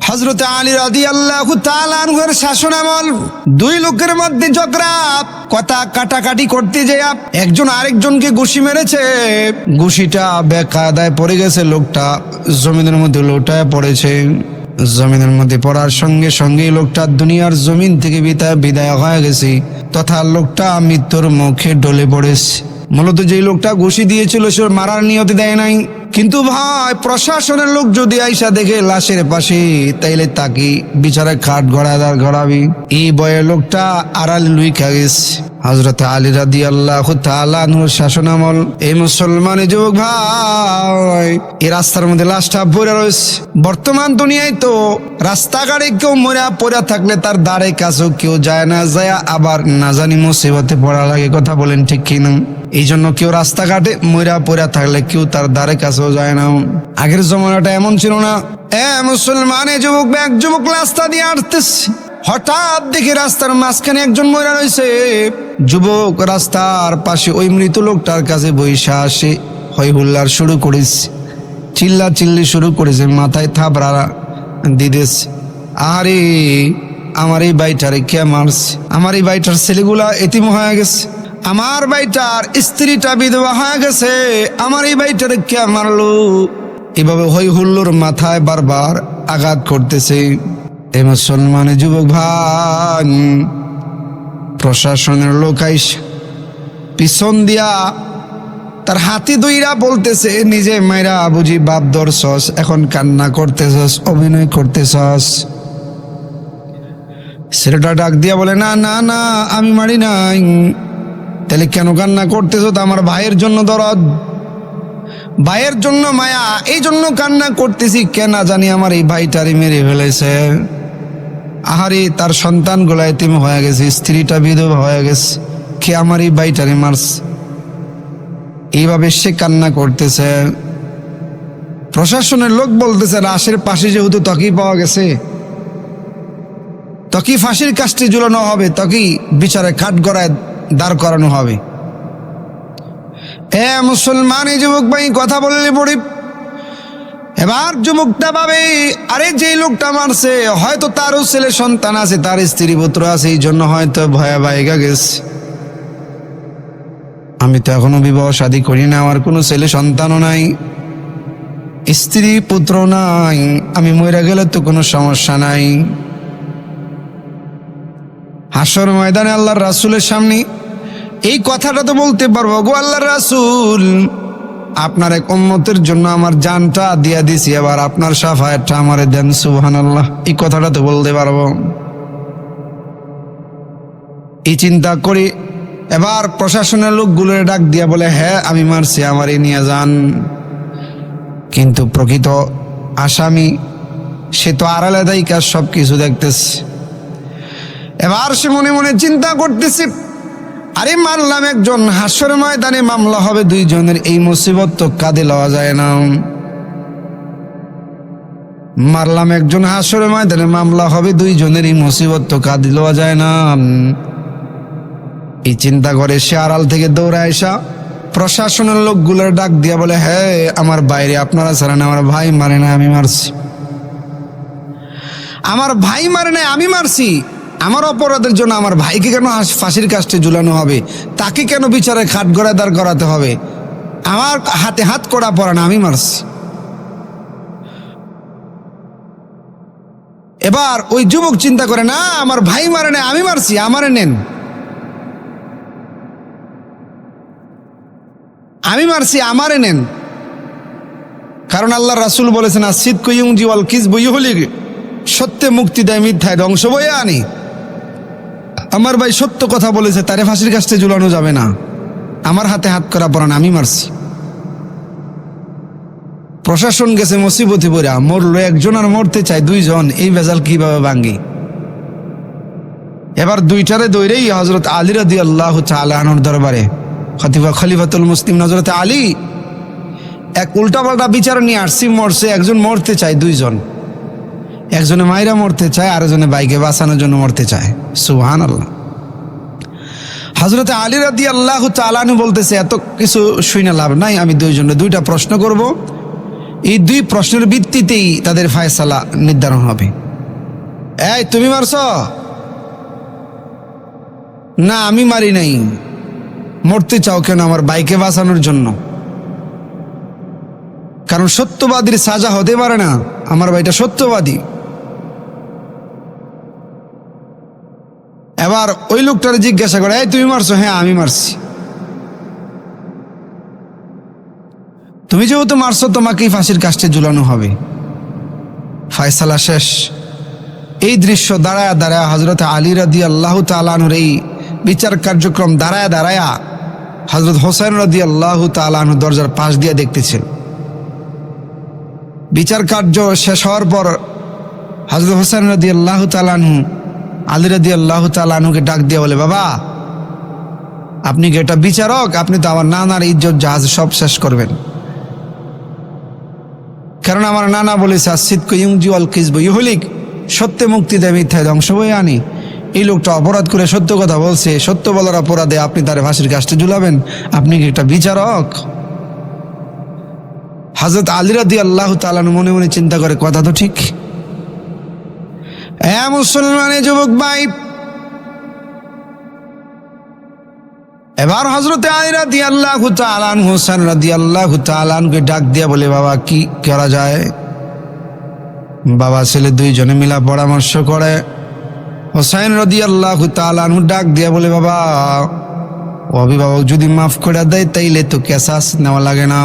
হযরত আলী রাদিয়াল্লাহু তাআলা আনহুর শাসনামল দুই লোকের মধ্যে ঝগড়া, কথা কাটাকাটি করতে যায় একজন আরেকজনকে ঘুষি মেরেছে। ঘুষিটা বেকায়দায় পড়ে গেছে, লোকটা জমিনের মধ্যে লোটায় পড়েছে। জমিনের মধ্যে পড়ার সঙ্গে সঙ্গেই লোকটা দুনিয়ার জমিন থেকে বিদায় হয়ে গেছে, তথা লোকটা মৃত্যুর মুখে ডলে পড়েছে। মূলত যে লোকটা ঘুষি দিয়েছিল সে মারার নিয়তে দেয় নাই, কিন্তু ভাই প্রশাসনের লোক যদি আইসা দেখে লাশের পাশে, তাইলে তাকে বিচারে খাট গড়াবি। এই বয়ে লোকটা আড়ালে লুইকা গেছে। হযরত আলী রাদিয়াল্লাহু তাআলা আনহুর শাসনামল এই মুসলমান যুবক ভাই এই রাস্তার মধ্যে লাশটা পড়ে রয়েছে। বর্তমান দুনিয়ায় তো রাস্তাঘাটে কেউ মরা পড়ে থাকলে তার দাঁড়ে কাছেও কেউ যায় না, যায় আবার না জানি মুসিবতে পড়া লাগে। কথা বলেন ঠিক কিনা? এই জন্য কেউ রাস্তাঘাটে মরা পড়ে থাকলে কেউ তার দাঁড়ে কাছেও যায় না। আগের জমানাটা এমন ছিল না। মুসলমান এক যুবক রাস্তা দিয়ে আসতেছে, হঠাৎ দেখে রাস্তার মাঝখানে একজন মরা রয়েছে। যুবক রাস্তার পাশে ওই মৃত লোকটার কাছে বৈশা আসে হই হুল্লার শুরু করেছে, চিল্লি শুরু করেছে, মাথায় থাপড়া দিতেছে। আরে আমার এই বাইটারে কে মারছে? আমার এই বাইটার ছেলেগুলা এতিম হয়ে গেছে, আমার বাইটার স্ত্রীটা বিধবা হয়ে গেছে, আমার এই বাইটারে কে মারলো? এভাবে হই হুল্লোর মাথায় বারবার আঘাত করতেছে। এই মুসলমান যুবক ভাই প্রশাসনের লোক আইসা পিছন দিয়া তার হাতি দুইরা বলতেছে, নিজে মাইরা বুঝি বাপ ধরছস, এখন কান্না করতেছস, অভিনয় করতেছস। ছেলেটা ডাক দিয়া বলে, না না না আমি মারি নাই। তাহলে কেন কান্না করতেছ? তো আমার ভাইয়ের জন্য দরদ, ভাইয়ের জন্য মায়া, এই জন্য কান্না করতেছি। কেন জানি আমার এই ভাইটারে মেরে ফেলেছে। আহারে তার সন্তান গুলা এতিম হয়ে গেছে, স্ত্রীটা বিধবা হয়ে গেছে, কে আমার এই ভাইটারে মারছে? এইভাবে সে কান্না করতেছে। প্রশাসনের লোক বলতেছে, লাশের পাশে যেহেতু ত্বকি পাওয়া গেছে, ত্বকি ফাঁসির কাস্টে ঝুলানো হবে, ত্বকি বিচারে কাঠ গড়ায় দাঁড় করানো হবে। মুসলমান যুবক ভাই কথা বললে পড়ি। এবার যুবকটা ভাবে, আরে যে লোকটা মারছে হয়তো তারও ছেলে সন্তান আছে, তার স্ত্রী পুত্র আছে, এই জন্য হয়তো ভয়া বাইগা গেছে। আমি তো এখনো বিবাহ শাদী করি না, আমার কোনো ছেলে সন্তানও নাই, স্ত্রী পুত্র নাই, আমি মরে গেলে তো কোনো সমস্যা নাই। হাসর ময়দানে আল্লাহর রাসূলের সামনে এই কথাটা তো বলতে পারবো, গো আল্লাহর রাসূল আপনার এক উম্মতের জন্য আমার জানটা দিয়া দিছি, এবার আপনার শাফায়াতটা আমারে দেন, সুবহানাল্লাহ। এই কথাটা তো বলতে পারবো। এই চিন্তা করি এবার প্রশাসনের লোকগুলোর ডাক দিয়া বলে, হ্যাঁ আমি মারছি, আমারে নিয়ে যান। কিন্তু প্রকৃত আসামি সে তো আড়ালে দায়িকা সব কিছু দেখতেছে। এবার সে মনে মনে চিন্তা করতেছে, আরে মারলাম একজন, হাসর ময়দানে মামলা হবে দুইজনের, এই মুসিবত তো কাঁধে লওয়া যায় না। মারলাম একজন, হাসর ময়দানে মামলা হবে দুইজনের, এই মুসিবত তো কাঁধে লওয়া যায় না। এই চিন্তা করে সে আড়াল থেকে দৌড়ে আসা প্রশাসনের লোকগুলোর ডাক দিয়া বলে, হ্যাঁ আমার বাইরে আপনারা ছাড়েন, আমার ভাই মারে না আমি মারছি, আমার ভাই মারে না আমি মারছি। আমার অপরাধের জন্য আমার ভাইকে কেন ফাঁসির কাস্টে ঝুলানো হবে? তাকে কেন বিচারে খাট গড়ায় দাঁড় করাতে হবে? আমার হাতে হাত করা পড়া না, আমি মারছি। এবার ওই যুবক চিন্তা করে, না আমার ভাই মারে না আমি মারছি, আমারে নেন, আমি মারছি আমারে নেন। কারণ আল্লাহ রাসূল বলেছেন, আসিদকু ইউনজি ওয়াল কিযবু ইউহলিক, সত্যে মুক্তি দেয়, মিথ্যায় ধ্বংস বয়ে আনি। আমার ভাই সত্য কথা বলেছে, তারে ফাঁসির কাস্টে ঝুলানো যাবে না, আমার হাতে হাত করা পড়ান, আমি মারছি। প্রশাসন গেছে মুসিবতে পড়া, মরলো একজন আর মরতে চায় দুইজন, এই ভেজাল কিভাবে ভাঙ্গি? এবার দুইটারে দৌড়েই হযরত আলী রাদিয়াল্লাহু তাআলা আনহুর দরবারে খলিফাতুল মুসলিম হযরত আলী এক উল্টাপাল্টা বিচার নিয়ে আসছি। মরছে একজন, মরতে চায় দুইজন, একজনে মাইরা মরতে চায়, আরেকজনে বাইকে বাঁচানোর জন্য মরতে চায়। সুবহানাল্লাহ। হযরত আলী রাদিয়াল্লাহু তাআলা আনহু বলতেছে, এত কিছু শুনে লাভ নাই, আমি দুইটা প্রশ্ন করব, এই দুই প্রশ্নের ভিত্তিতেই তাদের ফায়সালা নির্ধারণ হবে। এই তুমি মারছ? না আমি মারি নাই। মরতে চাও কেন? আমার ভাইকে বাঁচানোর জন্য। কারণ সত্যবাদীর সাজা হতে পারে না, আমার ভাইটা সত্যবাদী। এবার ওই লোকটারে জিজ্ঞাসা করে, এই তুমি মারছো? হ্যাঁ আমি মারছি। তুমি যেহেতু মারছো তোমাকেই ফাঁসির কাস্টে ঝুলানো হবে। ফায়সালা শেষ। এই দৃশ্য দাঁড়ায়া দাঁড়ায়া হযরত আলী রাদিয়াল্লাহু তাআলা আনহুর এই বিচার কার্যক্রম দাঁড়ায়া দাঁড়ায়া হযরত হোসেন রাদিয়াল্লাহু তাআলা আনহু দরজার পাশ দিয়ে দেখতেছেন। বিচার কার্য শেষ হওয়ার পর হযরত হোসেন রাদিয়াল্লাহু তাআলা আনহু আলী রাদিয়াল্লাহু তাআলা আনহুকে ডাক দিয়ে বলে, বাবা আপনি কি এটা বিচারক? আপনি তো আমার নানার ইজ্জত জাহাজ সব শেষ করবেন। কারণ আমার নানা বলেছে, আসিদকু ইউনজি ওয়াল কিযবু ইউহলিক, সত্যে মুক্তি দেয়, মিথ্যায় ধ্বংস বয়ে আনি। এই লোকটা অপরাধ করে সত্য কথা বলছে, সত্য বলার অপরাধে আপনি তার ফাঁসির কাস্টে ঝুলাবেন? আপনি কি একটা বিচারক? হযরত আলী রাদিয়াল্লাহু তাআলা মনে মনে চিন্তা করে, কথা তো ঠিক। মুসলমানের যুবক ভাই, এবার হযরত আলী রাদিয়াল্লাহু তাআলা আনহু হোসেন রাদিয়াল্লাহু তাআলা আনহুকে ডাক দিয়া বলে, বাবা কি করা যায়? বাবা ছেলে দুইজনে মিলা পরামর্শ করে। হোসেন রাদিয়াল্লাহু তাআলা আনহু ডাক দিয়া বলে, বাবা অভিভাবক যদি মাফ করে দেয় তাইলে তো কেসাস নেওয়া লাগে না।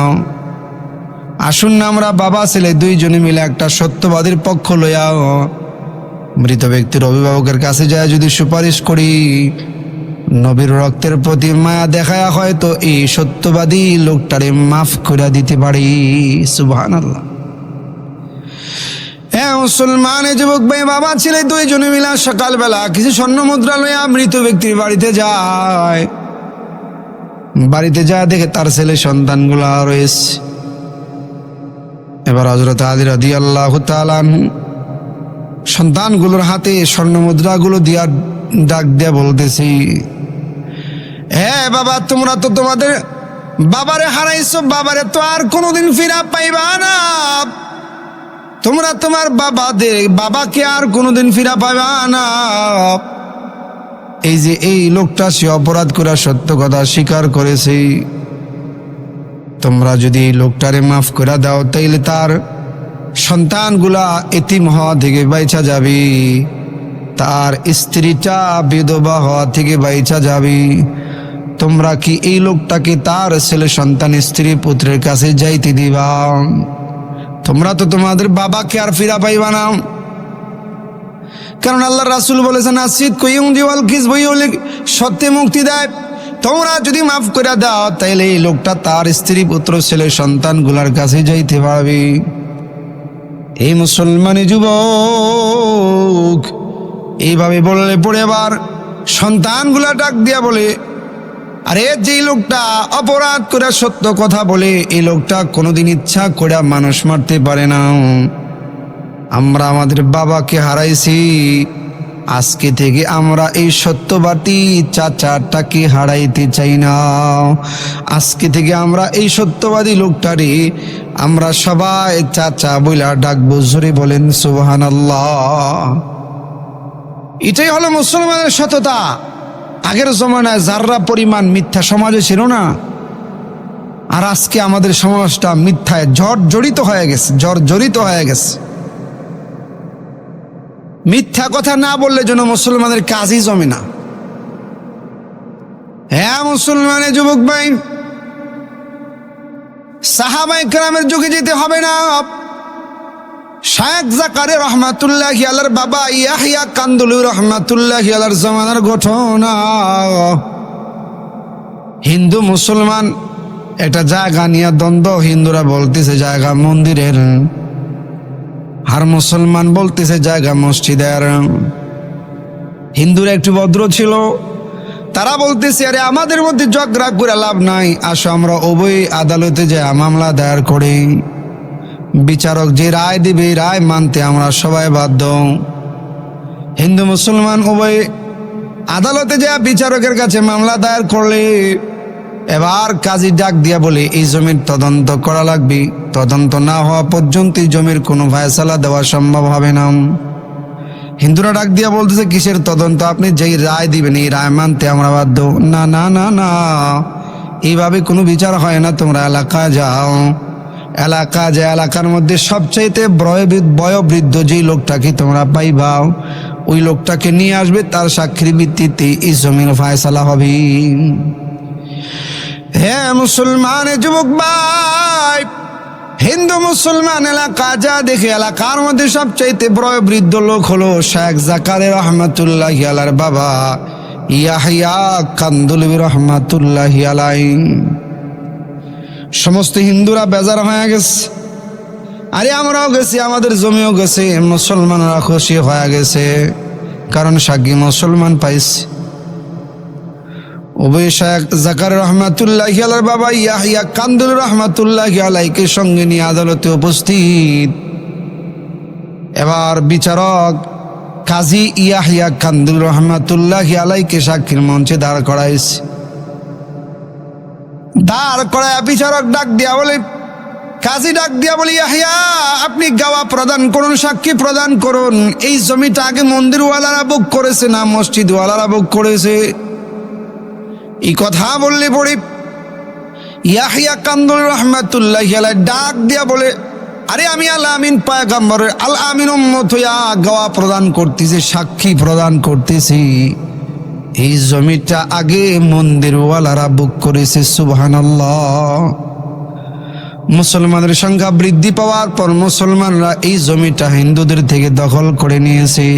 আসুন না আমরা বাবা ছেলে দুইজনে মিলে একটা সত্যবাদীর পক্ষ লইয়া মৃত ব্যক্তির অভিভাবকের কাছে যায় যদি সুপারিশ করি, নবীর রক্তের প্রতি মায়া দেখায় হয়তো এই সত্যবাদী লোকটারে মাফ করে দিতে পারি। সুবহানাল্লাহ। মুসলমান যুবক ভাই, বাবা ছেলে দুইজনে মিলা সকালবেলা কিছু স্বর্ণ মুদ্রা লইয়া মৃত ব্যক্তির বাড়িতে যায়। বাড়িতে যায় দেখে তার ছেলে সন্তানগুলা রয়েছে। এবার হযরত আলী রাদিয়াল্লাহু তাআলা সন্তানগুলোর হাতে স্বর্ণ মুদ্রাগুলো দিয়া ডাক দিয়া বলতেছি, বাবা তোমরা তো তোমাদের বাবারে হারাইছো, বাবারে তো আর কোনোদিন ফিরা পাইবা না। তোমরা তোমার বাবাকে আর কোনোদিন ফিরা পাইবা না। এই যে এই লোকটা সে অপরাধ করে সত্য কথা স্বীকার করেছে, তোমরা যদি এই লোকটারে মাফ করে দাও তাইলে তার সন্তানগুলা এতিম হওয়া থেকে বাইচা যাবে, তার স্ত্রীটা বিধবা হওয়া থেকে বাইচা যাবে। তোমরা কি এই লোকটাকে তার ছেলে সন্তান স্ত্রী পুত্রের কাছে যাইতে দিবা? তোমরা তো তোমাদের বাবাকে আর ফিরা পাইবা না। কারণ আল্লাহ রাসূল বলেছেন, আসিদকু ইউনজি ওয়াল কিযবু ইউহলিক, সত্যে মুক্তি দেয়। তোমরা যদি মাফ করে দাও তাইলে এই লোকটা তার স্ত্রী পুত্র ছেলে সন্তানগুলার কাছে যাইতে পারবে। এই মুসলমানি যুবক এইভাবে বললে পরে আবার সন্তানগুলা ডাক দিয়া বলে, আরে যে লোকটা অপরাধ করে সত্য কথা বলে, এই লোকটা কোনোদিন ইচ্ছা করে মানুষ মারতে পারে না। আমরা আমাদের বাবাকে হারাইছি, আজকে থেকে আমরা এই সত্যবাদী চাচাটাকে হারাইতে চাই না। আজকে থেকে আমরা এই সত্যবাদী লোকটারে আমরা সবাই চাচা বইলা ডাকবো। জোরে বলেন সুবহানাল্লাহ। এটাই হলো মুসলমানের সততা। আগের জমানায় যাররা পরিমাণ মিথ্যা সমাজে ছিল না, আর আজকে আমাদের সমাজটা মিথ্যায় জর্জরিত হয়ে গেছে। মিথ্যা কথা না বললে যেন মুসলমানের কাজই জমে না। মুসলমানের যুবক ভাই, সাহাবায়ে কেরামের যুগে যেতে হবে না। শায়েখ জাকারিয়া রাহমাতুল্লাহি আলাইহির বাবা ইয়াহইয়া কান্দুলি রাহমাতুল্লাহি আলাইহির জামানার ঘটনা। হিন্দু মুসলমান একটা জায়গা নিয়ে দ্বন্দ্ব। হিন্দুরা বলতেছে জায়গা মন্দিরের, আর মুসলমান বলতেছে জায়গা মসজিদের। হিন্দুরা একটু ভদ্র ছিল, তারা বলতেছে আরে আমাদের মধ্যে ঝগড়া করে লাভ নাই, আসো আমরা উভয় আদালতে যাই মামলা দায়ের করি। বিচারক যে রায় দিবে রায় মানতে আমরা সবাই বাধ্য। হিন্দু মুসলমান উভয় আদালতে যায় বিচারকের কাছে মামলা দায়ের করলে এবার কাজী ডাক দিয়া বলে এই জমির তদন্ত করা লাগবে, তদন্ত না হওয়া পর্যন্ত এই জমির কোনো ফয়সালা দেওয়া সম্ভব হবে না। হিন্দুরা ডাক দিয়া বলতেছে কিসের তদন্ত, আপনি যেই রায় দিবেন এই রায় মানতে আমরা বাধ্য। না না না না, এইভাবে কোনো বিচার হয় না, তোমরা এলাকা যাও, এলাকা যে এলাকার মধ্যে সবচাইতে বয়োবৃদ্ধ যেই লোকটাকে তোমরা পাইবাও ওই লোকটাকে নিয়ে আসবে, তার সাক্ষীর ভিত্তিতে এই জমির ফয়সালা হবে। হে মুসলমান যুবক ভাই, হিন্দু মুসলমান এলাকা যা দেখে এলাকার মধ্যে সবচাইতে বয়োবৃদ্ধ লোক হলো শেখ জাকারিয়া রহমাতুল্লাহি আলাইহির বাবা ইয়াহিয়া কান্দুলবি রহমাতুল্লাহি আলাইহি। সমস্ত হিন্দুরা বেজার হয়ে গেছে, আরে আমরাও গেছি, আমাদের জমিও গেছে, মুসলমানরা খুশি হয়ে গেছে, কারণ সাক্ষী মুসলমান পাইছে। উভয় শেখ জাকারিয়া রহমাতুল্লাহি আলাইহির বাবা ইয়াহিয়া কান্দুল রহমাতুল্লাহি আলাইহিকে সঙ্গে নিয়ে আদালতে উপস্থিত। এবার বিচারক কাজী ইয়াহিয়া কান্দুল রহমাতুল্লাহি আলাইহিকে সাক্ষীর মঞ্চে দাঁড় করাইছে। দাঁড় করায় বিচারক ডাক দিয়া বলে, কাজী ডাক দিয়া বলে, ইয়াহিয়া আপনি গাওয়া প্রদান করুন, সাক্ষী প্রদান করুন, এই জমিটা আগে মন্দিরওয়ালারা বুক করেছে না মসজিদওয়ালারা বুক করেছে? এই কথা বললে পরে ইয়াহিয়া কান্দুল রহমাতুল্লাহি আলাইহি ডাক দিয়া বলে, আরে আমি আল আমিন পয়গম্বরের আল আমিন উম্মত হইয়া গাওয়া প্রদান করতেছি, সাক্ষী প্রদান করতেছি, এই জমিটা আগে মন্দিরওয়ালারা বুক করেছে। সুবহানাল্লাহ। মুসলমানের সংখ্যা বৃদ্ধি পাওয়ার পর মুসলমানরা এই জমিটা হিন্দুদের থেকে দখল করে নিয়েছে।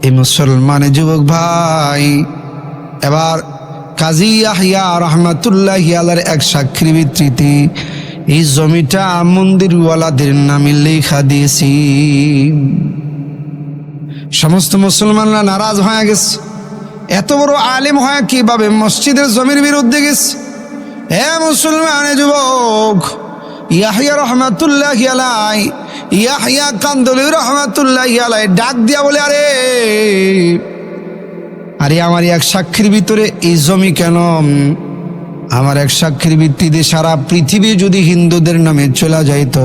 এই মুসলমান যুবক ভাই, এবার কাজী ইয়াহিয়া রাহমাতুল্লাহি আলাইহির এক সাক্ষীর ভিত্তিতে এই জমিটা মন্দিরওয়ালাদের নামে লেখা দিয়েছি। সমস্ত মুসলমানরা নারাজ হয়ে গেছে, এত বড় আলেম হয় কিভাবে মসজিদের জমির বিরুদ্ধে গেছে? হে মুসলমান যুবক, ইয়াহিয়া রহমাতুল্লাহি আলাইহি, ইয়াহিয়া কান্দুলি রহমাতুল্লাহি আলাইহি ডাক দিয়া বলে, আরে আরে আমার এক সাক্ষীর ভিতরে এই জমি কেন? আমার এক সাক্ষীর ভিত্তিতে সারা পৃথিবী যদি হিন্দুদের নামে চলে যাইতো,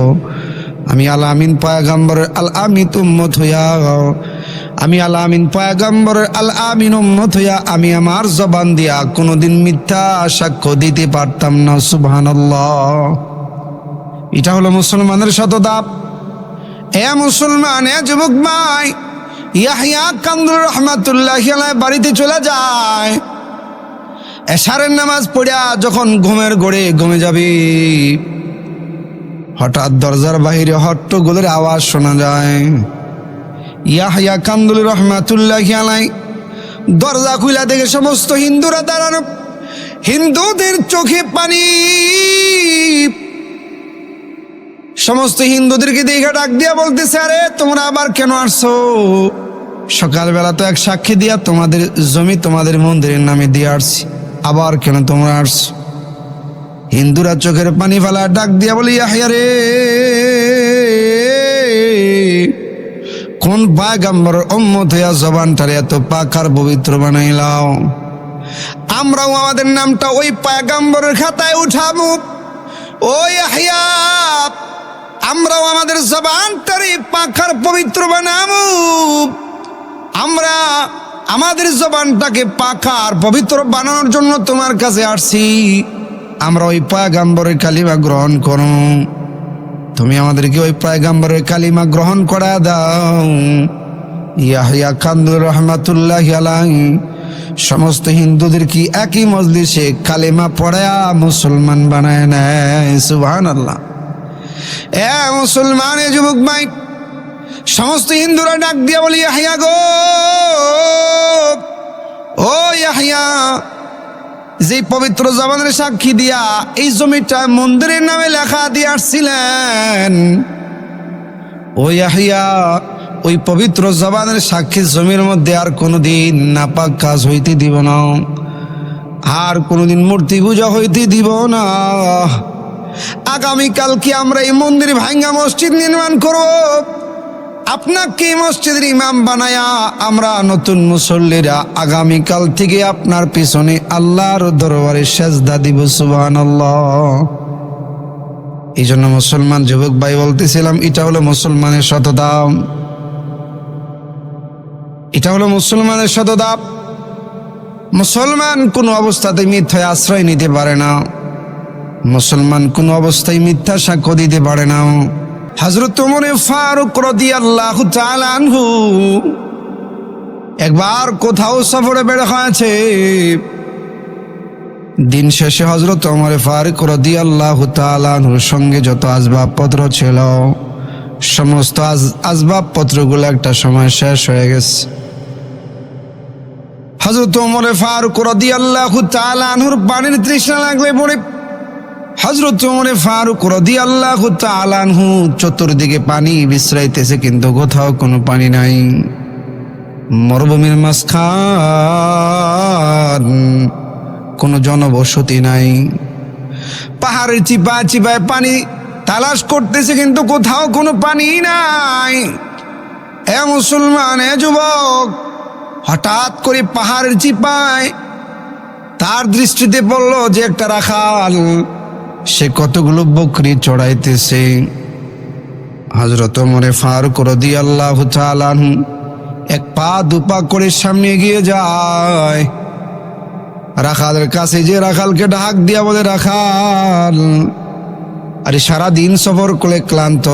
আমি আল আমিন পয়গম্বরের আল আমিন উম্মত হইয়া, আমি আল আমিন পয়গম্বরের আল আমিন উম্মত হইয়া আমি আমার জবান দিয়া কোনোদিন মিথ্যা সাক্ষ্য দিতে পারতাম না। সুবহানাল্লাহ। এটা হলো মুসলমানের সততা। এ মুসলমান, এ যুবক ভাই, ইয়াহিয়া কান্দুল রহমাতুল্লাহি আলাইহি বাড়িতে চলে যায়। এশারের নামাজ পড়িয়া যখন ঘুমের ঘোরে ঘুমে যাবে, হঠাৎ দরজার বাহিরে হট্টগোলের আওয়াজ শোনা যায়। ইয়াহিয়া কান্দুল রহমাতুল্লাহি আলাইহি দরজা খুলে দেখে সমস্ত হিন্দুরা দাঁড়ানো, হিন্দুদের চোখে পানি। সমস্ত হিন্দুদেরকে দেখে ডাক দিয়া বলতেছে, আরে তোমরা আবার কেন আসছো? সকালবেলা তো এক সাক্ষী দিয়া তোমাদের জমি তোমাদের মন্দিরের নামে দিয়ে আসছি, আবার কেন তোমরা আসছো? হিন্দুরা চোখের পানি ফেলা ডাক দিয়া বলি, ইয়াহিয়া রে, কোন পয়গম্বরের উম্মত হইয়া জবানটারে এত পাক আর পবিত্র বানাইলাও? আমরাও আমাদের নামটা ওই পয়গম্বরের খাতায় উঠাবো। ও ইয়াহিয়া, আমরাও আমাদের জবানটারে পাক আর পবিত্র বানাবো। আমরা আমাদের জবানটাকে পাক আর পবিত্র বানানোর জন্য তোমার কাছে আসছি। আমরা ওই পয়গম্বরের কালিমা গ্রহণ করো, তুমি আমাদেরকে ওই পয়গম্বরের কালিমা গ্রহণ করা দাও। ইয়াহিয়া কান্দুল রহমাতুল্লাহি আলাইহি সমস্ত হিন্দুদের কি একই মজলিসে কালিমা পড়ায়া মুসলমান বানায় নেয়। সুবহানাল্লাহ। এ মুসলমান, এ যুবক ভাই, সমস্ত হিন্দুরা ডাক দিয়া বলি, ইয়াহিয়া গো, ও ইয়াহিয়া, যে পবিত্র জবানের সাক্ষী দিয়া এই জমিটা মন্দিরের নামে লেখা দিয়ে আসছিলেন, ও ইয়াহিয়া, ওই পবিত্র জবানের সাক্ষী জমির মধ্যে আর কোনোদিন নাপাক কাজ হইতে দিব না, আর কোনোদিন মূর্তি পূজা হইতে দিব না। আগামীকালকে আমরা এই মন্দির ভাঙ্গা মসজিদ নির্মাণ করব, আপনাকে মসজিদের ইমাম বানায়া আমরা নতুন মুসল্লিরা আগামীকাল থেকে আপনার পিছনে আল্লাহর দরবারে সেজদা দিব। সুবহানাল্লাহ। এই জন্য মুসলমান যুবক ভাই বলতেছিলাম, এটা হলো মুসলমানের সততা, এটা হলো মুসলমানের সততা। মুসলমান কোনো অবস্থাতে মিথ্যায় আশ্রয় নিতে পারে না, মুসলমান কোনো অবস্থায় মিথ্যা সাক্ষ্য দিতে পারে না। হযরত ওমর ফারুক রাদিয়াল্লাহু তাআলা আনহু একবার কোথাও সফরে বের হয়েছে। দিন শেষে হযরত ওমর ফারুক রাদিয়াল্লাহু তাআলা আনহুর সঙ্গে যত আসবাবপত্র ছিল, সমস্ত আসবাবপত্রগুলো একটা সময় শেষ হয়ে গেছে। হযরত ওমর ফারুক রাদিয়াল্লাহু তাআলা আনহুর পানির তৃষ্ণা লাগলে পড়ে হযরত ওমর ফারুক রাদিয়াল্লাহু তাআলা আনহু চতুর্দিকে পানি বিছরাইতেছে, কিন্তু কোথাও কোনো পানি নাই। মরুভূমির মাঝখান, কোনো জনবসতি নাই। পাহাড়ের চিপায় চিপায় পানি তালাশ করতেছে, কিন্তু কোথাও কোনো পানি নাই। এ মুসলমান, এ যুবক, হঠাৎ করে পাহাড়ের চিপায় তার দৃষ্টিতে পড়ল যে একটা রাখাল সে কতগুলো বকরি চড়াইতেছে। হযরত ওমর ফারুক রাদিয়াল্লাহু তাআলা আনহু এক পা দুপা করে সামনে এগিয়ে যায়। রাখালের কাছে যে রাখালকে ডাক দিয়া বলে, রাখাল, আরে সারাদিন সফর করে ক্লান্ত,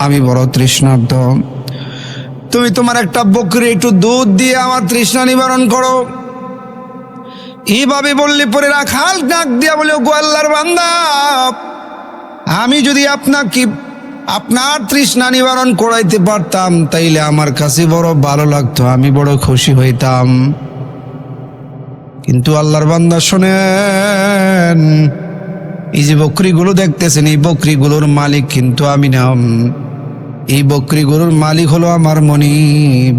আমি বড় তৃষ্ণার্ত, তুমি তোমার একটা বকরি একটু দুধ দিয়ে আমার তৃষ্ণা নিবারণ করো। এইভাবে বললে পরে রাখাল ডাক দিয়া বলে, ওগো আল্লাহর বান্দা, আমি যদি আপনাকে আপনার তৃষ্ণা নিবারণ করাইতে পারতাম তাইলে আমার কাছে বড় ভালো লাগতো, আমি বড় খুশি হইতাম। কিন্তু আল্লাহর বান্দা শোনেন, এই যে বকরিগুলো দেখতেছেন, এই বকরিগুলোর মালিক কিন্তু আমি না। এই বকরিগুলোর মালিক হলো আমার মনিব।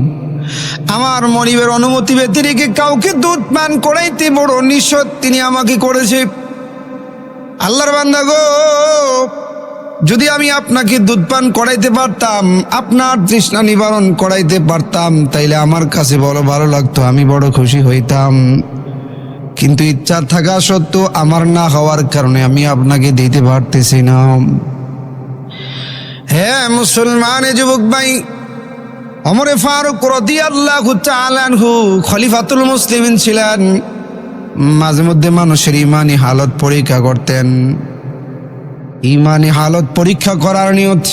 আমার মনিবের অনুমতি ব্যতিরেকে কাউকে দুধ পান করাইতে বড় নিষেধ তিনি আমাকে করেছে। আল্লাহর বান্দা গো, যদি আমি আপনাকে দুধ পান করাইতে পারতাম, আপনার তৃষ্ণা নিবারণ করাইতে পারতাম, তাইলে আমার কাছে বড় ভালো লাগতো, আমি বড় খুশি হইতাম। কিন্তু ইচ্ছা থাকা সত্ত্বেও আমার না হওয়ার কারণে আমি আপনাকে দিতে পারতেছি না। হ্যাঁ মুসলমান যুবক ভাই, ওমর ফারুক রাদিয়াল্লাহু তাআলা আনহু খলিফাতুল মুসলিমিন ছিলেন। মাঝে মধ্যে মানুষের ইমানি হালত পরীক্ষা করতেন। ইমানি হালত পরীক্ষা করার নিয়ত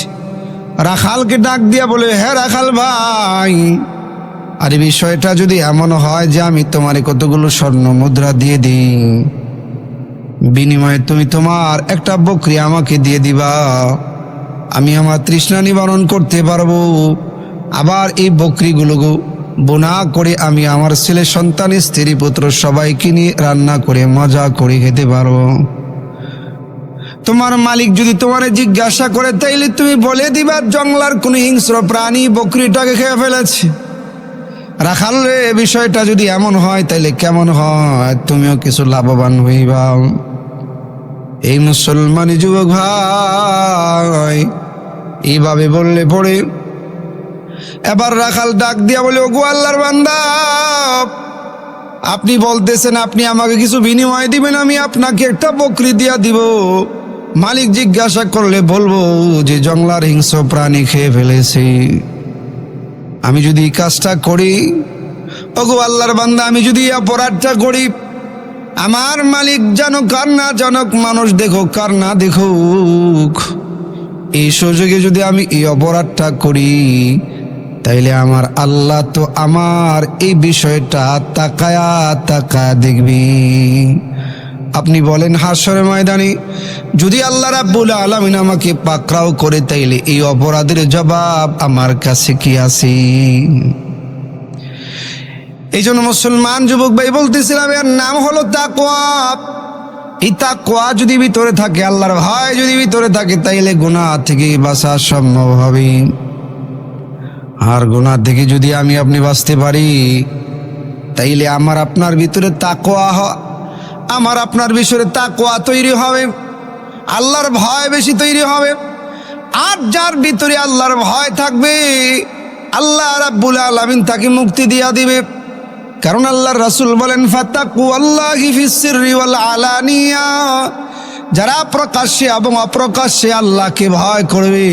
রাখালকে ডাক দিয়া বলে, হ্যাঁ রাখাল ভাই, আরে বিষয়টা যদি এমন হয় যে আমি তোমারে কতগুলো স্বর্ণ মুদ্রা দিয়ে দিই, বিনিময়ে তুমি তোমার একটা বকরি আমাকে দিয়ে দিবা, আমি আমার তৃষ্ণা নিবারণ করতে পারবো। আবার এই বকরিগুলো বোনা করে আমি আমার ছেলে সন্তান স্ত্রী পুত্র সবাইকে নিয়ে রান্না করে মজা করে খেতে পারবো। তোমার মালিক যদি তোমারে জিজ্ঞাসা করে তাইলে তুমি বলে দিবা জঙ্গলার কোন হিংস্র প্রাণী বকরিটাকে খেয়ে ফেলেছে। রাখাল রে, বিষয়টা যদি এমন হয় তাইলে কেমন হয়, তুমিও কিছু লাভবান হইবা। এই মুসলমানি যুবক ভাই এইভাবে বললে পড়ে এবার রাখাল ডাক দিয়া বলে, ওগো আল্লাহর বান্দা, আপনি বলতেছেন আপনি আমাকে কিছু বিনিময় দিবেন, আমি আপনাকে একটা বকরি দিয়া দিব। মালিক জিজ্ঞাসা করলে বলবো যে জঙ্গলার হিংস্র প্রাণী খেয়ে ফেলেছি। আমি যদি এই কাজটা করি, ওগো আল্লাহর বান্দা, আমি যদি এই অপরাধটা করি, আমার মালিক জানুক আর না জানুক, মানুষ দেখুক আর না দেখুক, এই সুযোগে যদি আমি এই অপরাধটা করি, তাইলে আমার আল্লাহ তো আমার এই বিষয়টা তাকায়া তাকায়া দেখবি। আপনি বলেন হাসরের ময়দানে যদি আল্লাহ রাব্বুল আলামিন আমাকে পাকড়াও করে, তাইলে এই অপরাধের জবাব আমার কাছে কি আছে? এই জন্য মুসলমান যুবক ভাই বলতেছিলাম, এর নাম হলো তাকওয়া। এই তাকওয়া যদি ভিতরে থাকে, আল্লাহর ভয় যদি ভিতরে থাকে, তাইলে গুনাহ থেকে বাঁচা সম্ভব হবে। আর গুনাহ থেকে যদি আমি আপনি বাঁচতে পারি, তাইলে আমার আপনার ভিতরে তাকওয়া, আমার আপনার বিষয়ে তাকওয়া তৈরি হবে, আল্লাহর ভয় বেশি তৈরি হবে। আর যার ভিতরে আল্লাহর ভয় থাকবে আল্লাহ রাব্বুল আলামিন তাকে মুক্তি দিয়া দিবে। কারণ আল্লাহর রাসূল বলেন ফাত্তাকুল্লাহি ফিস সিররি ওয়াল আলানিয়া, যারা প্রকাশ্যে এবং অপ্রকাশ্যে আল্লাহকে ভয় করবে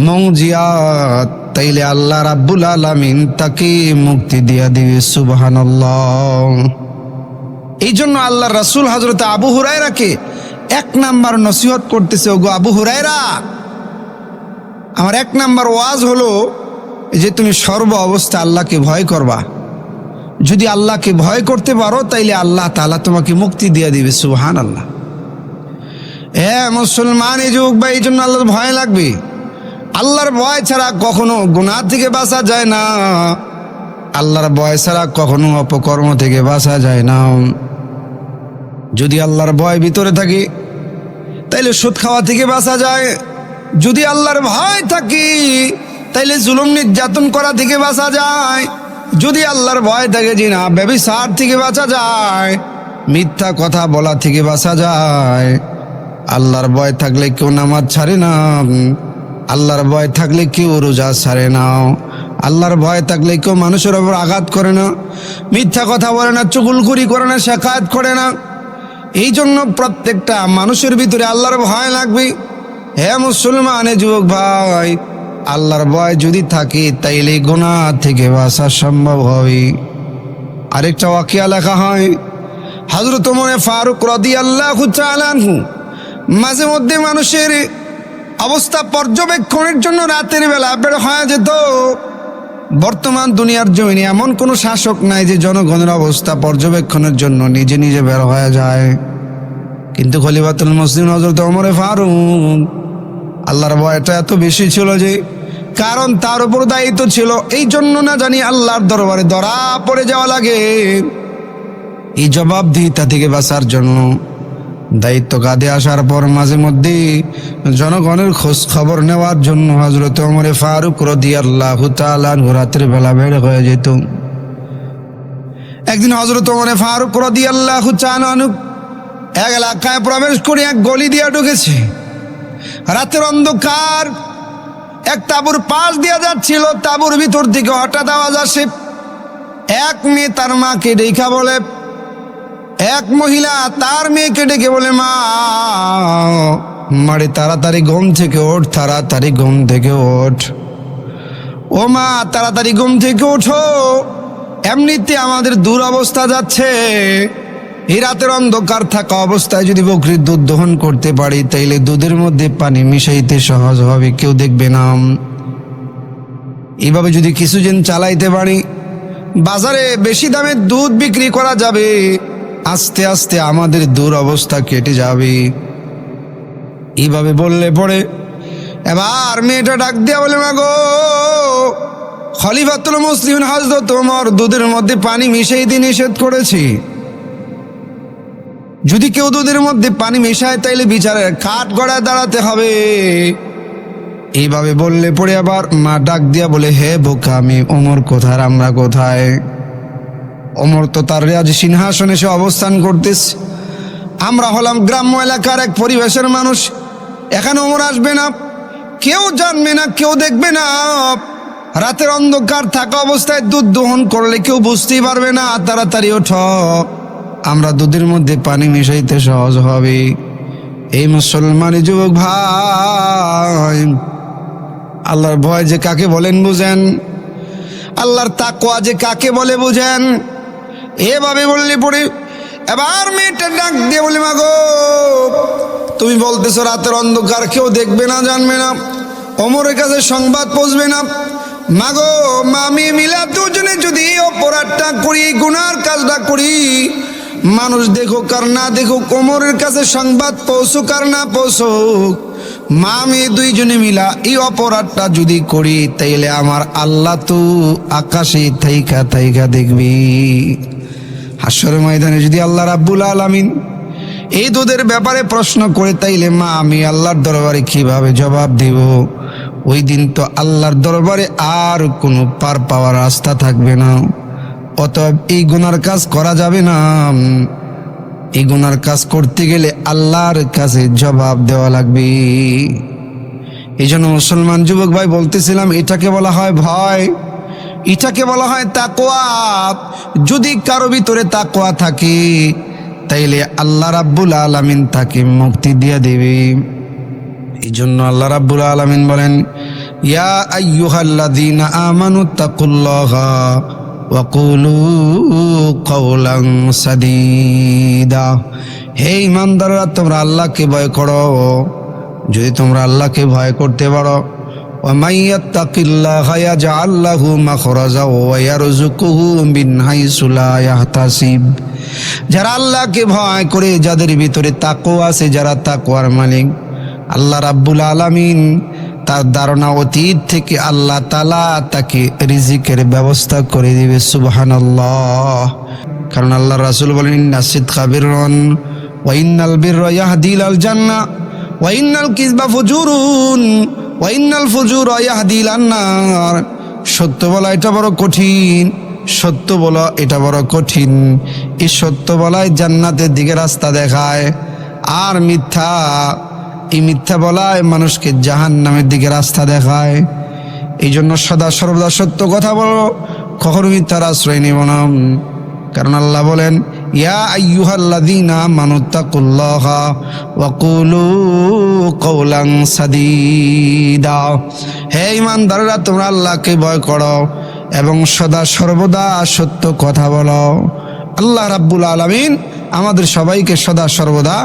মৌজিয়াত, তাইলে আল্লাহ রাব্বুল আলামিন তাকে মুক্তি দিয়া দিবে। সুবহানাল্লাহ। এই জন্য আল্লাহর রাসূল হযরত আবু হুরায়রাকে 1 নাম্বার নসিহত করতেছে, ওগো আবু হুরায়রা, আমার 1 নাম্বার ওয়াজ হলো যে তুমি সর্ব অবস্থা আল্লাহকে ভয় করবা। যদি আল্লাহকে ভয় করতে পারো তাইলে আল্লাহ তাআলা তোমাকে মুক্তি দিয়ে দিবে। সুবহানাল্লাহ। মুসলমান এই যুগ বা এই জন্য আল্লাহর ভয় লাগবে। আল্লাহর ভয় ছাড়া কখনো গুনাহ থেকে বাঁচা যায় না, আল্লাহর ভয় ছাড়া কখনো অপকর্ম থেকে বাঁচা যায় না। যদি আল্লাহর ভয় ভিতরে থাকে তাইলে সুদ খাওয়া থেকে বাঁচা যায়। যদি আল্লাহর ভয় থাকে তাইলে জুলুম নির্যাতন করা থেকে বাঁচা যায়। যদি আল্লাহর ভয় থাকে জিনা ব্যভিচার থেকে বাঁচা যায়, মিথ্যা কথা বলা থেকে বাঁচা যায়। আল্লাহর ভয় থাকলে কেউ নামাজ ছাড়ে না, আল্লাহর ভয় থাকলে কেউ রোজা ছাড়ে না, আল্লাহর ভয় থাকলে কেউ মানুষের ওপর আঘাত করে না, মিথ্যা কথা বলে না, চুগলখুরি করে না, শেখায়ত করে না। এই জন্য প্রত্যেকটা মানুষের ভিতরে আল্লাহর ভয় লাগবে। হে মুসলমান যুবক ভাই, আল্লাহর ভয় যদি থাকে তাইলে গুনাহ থেকে বাঁচা সম্ভব হবে। আরেকটা ওয়াকিয়া লেখা হয়, হযরত ওমর ফারুক রাদিয়াল্লাহু তাআলা আনহু মাঝে মধ্যে মানুষের অবস্থা পর্যবেক্ষণের জন্য রাতের বেলা বের হয়ে যেত। বর্তমান দুনিয়ার জমিনে এমন কোনো শাসক নাই যে জনগণের অবস্থা পর্যবেক্ষণের জন্য নিজে নিজে বের হয়ে যায়, কিন্তু খলিফাতুল মুসলিমিন হযরত ওমর ফারুক আল্লাহর ভয়টা এত বেশি ছিল যে, কারণ তার উপর দায়িত্ব ছিল, এই জন্য না জানি আল্লাহর দরবারে ধরা পড়ে যাওয়া লাগে। এই জবাবদিহিতা থেকে বাঁচার জন্য দায়িত্ব কাঁধে আসার পর মাঝে মধ্যে জনগণের খোঁজ খবর নেওয়ার জন্য হযরত ওমর ফারুক রাদিয়াল্লাহু তাআলা রাতের বেলা বের হয়ে যেত। একদিন হযরত ওমর ফারুক রাদিয়াল্লাহু তাআলা এক এলাকায় প্রবেশ করে এক গলি দিয়ে ঢুকেছে। রাতের অন্ধকার, এক তাঁবুর পাশ দিয়ে যাচ্ছিল। তাঁবুর ভিতর থেকে হঠাৎ আওয়াজ আসে। এক মেয়ে তার মাকে ডেকে বলে, এক মহিলা তার মেয়েকে ডেকে বলে, মা মারে তাড়াতাড়ি ঘুম থেকে ওঠ, তাড়াতাড়ি ঘুম থেকে ওঠ, ও মা তাড়াতাড়ি ঘুম থেকে ওঠো, এমনিতে আমাদের দুরবস্থা যাচ্ছে। এই রাতের অন্ধকার থাকা অবস্থায় যদি বকরির দুধ দহন করতে পারি তাইলে দুধের মধ্যে পানি মিশাইতে সহজ হবে, কেউ দেখবে না। এইভাবে যদি কিছুদিন চালাইতে পারি, বাজারে বেশি দামে দুধ বিক্রি করা যাবে, আস্তে আস্তে আমাদের দুরবস্থা কেটে যাবে। এইভাবে বললে পরে এবার মেয়েটা ডাক দিয়া বলে, মা গো, খলিফাতুল মুসলিমিন হযরত ওমর দুধের মধ্যে পানি মিশাইতে নিষেধ করেছি। যদি কেউ দুধের মধ্যে পানি মিশায় তাইলে বিচারের কাঠ গড়ায় দাঁড়াতে হবে। এইভাবে বললে পরে আবার মা ডাক দিয়া বলে, হে বোকা, আমি ওমর কোথায়, আমরা কোথায়? ওমর তো তার রাজ সিংহাসনে সে অবস্থান করতেছে, আমরা হলাম গ্রাম্য এলাকার এক পরিবেশের মানুষ। এখানে ওমর আসবে না, কেউ জানবে না, কেউ দেখবে না। রাতের অন্ধকার থাকা অবস্থায় দুধ দহন করলে কেউ বুঝতেই পারবে না। তাড়াতাড়ি ওঠো, আমরা দুধের মধ্যে পানি মিশাইতে সহজ হবে। এই মুসলমানি যুবক ভাই, আল্লাহর ভয় যে কাকে বলেন বুঝেন, আল্লাহর তাকওয়া যে কাকে বলে বুঝেন। এভাবে বললে পরে এবার মেয়েটা ডাক দিয়ে বলে, মা গো, তুমি বলতেছো রাতের অন্ধকার কেউ দেখবে না, জানবে না, ওমরের কাছে সংবাদ পৌঁছবে না। মা গো, আমি মিলা দুজনে যদি অপরাধটা করি, গুনার কাজটা করি, মানুষ দেখুক আর না দেখুক, ওমরের কাছে সংবাদ পৌঁছুক আর না পৌঁছুক, মা আমি দুইজনে মিলা এই অপরাধটা যদি করি তাইলে আমার আল্লাহ তো আকাশে থাইকা থাইকা দেখবি। হাসরের ময়দানে যদি আল্লাহ রাব্বুল আলামিন এই দুধের ব্যাপারে প্রশ্ন করে তাইলে মা আমি আল্লাহর দরবারে কিভাবে জবাব দেব? ওই দিন তো আল্লাহর দরবারে আর কোনো পার পাওয়ার রাস্তা থাকবে না। অতএব এই গুনার কাজ করা যাবে না। এই গুনার কাজ করতে গেলে আল্লাহর কাছে জবাব দেওয়া লাগবে। এই জন্য মুসলমান যুবক ভাই বলতেছিলাম, এটাকে বলা হয় ভয়, এটাকে বলা হয় তাকওয়া। যদি কারো ভিতরে তাকওয়া থাকে তাইলে আল্লাহ রাব্বুল আলামিন তাকে মুক্তি দিয়ে দেবে। এই জন্য আল্লাহ রাব্বুল আলামিন বলেন, ইয়া আইয়ুহাল্লাযীনা আমানু তাকুল্লাহা ওয়া কুলু কাওলান সাদীদা। হে ঈমানদাররা, তোমরা আল্লাহকে ভয় করো। যদি তোমরা আল্লাহকে ভয় করতে পারো, ওয়া মাইয়াত্তাকিল্লাহা ইয়াজআল লাহু মাখরাজা ওয়া ইয়ারযুকুহু মিন হাইসু লা ইয়াহতাসিব। যারা আল্লাহকে ভয় করে, যাদের ভিতরে তাকওয়া আছে, যারা তাকওয়ার মালিক, আল্লাহ রাব্বুল আলামিন তার ধারণা অতীত থেকে আল্লাহ তাআলা তাকে রিজিকের ব্যবস্থা করে দিবে। সুবহানাল্লাহ। কারণ আল্লাহ রাসূল বলেন, ইন্না সিদকা বিররুন ওয়া ইন্নাল বিররা ইয়াহদি ইলাল জান্নাহ ওয়া ইন্নাল কিযবা ফুজুরুন ওয়া ইন্নাল ফুজুরা ইয়াহদি ইলান নার। সত্য বলা এটা বড় কঠিন, সত্য বলা এটা বড় কঠিন। এই সত্য বলাই জান্নাতের দিকে রাস্তা দেখায়, আর মিথ্যা, এই মিথ্যা বলায় মানুষকে জাহান্নামের দিকে রাস্তা দেখায়। এই জন্য সদা সর্বদা সত্য কথা বলো, কখনো মিথ্যার আশ্রয় নেব না। কারণ আল্লাহ বলেন, ইয়া আইয়ুহাল্লাযীনা আমানুত্তাকুল্লাহা ওয়া কুলু কাওলান সাদীদা। হে ঈমানদাররা, তোমরা আল্লাহকে ভয় করো এবং সদা সর্বদা সত্য কথা বলো। আল্লাহ রাব্বুল আলামিন আমাদের সবাইকে সদা সর্বদা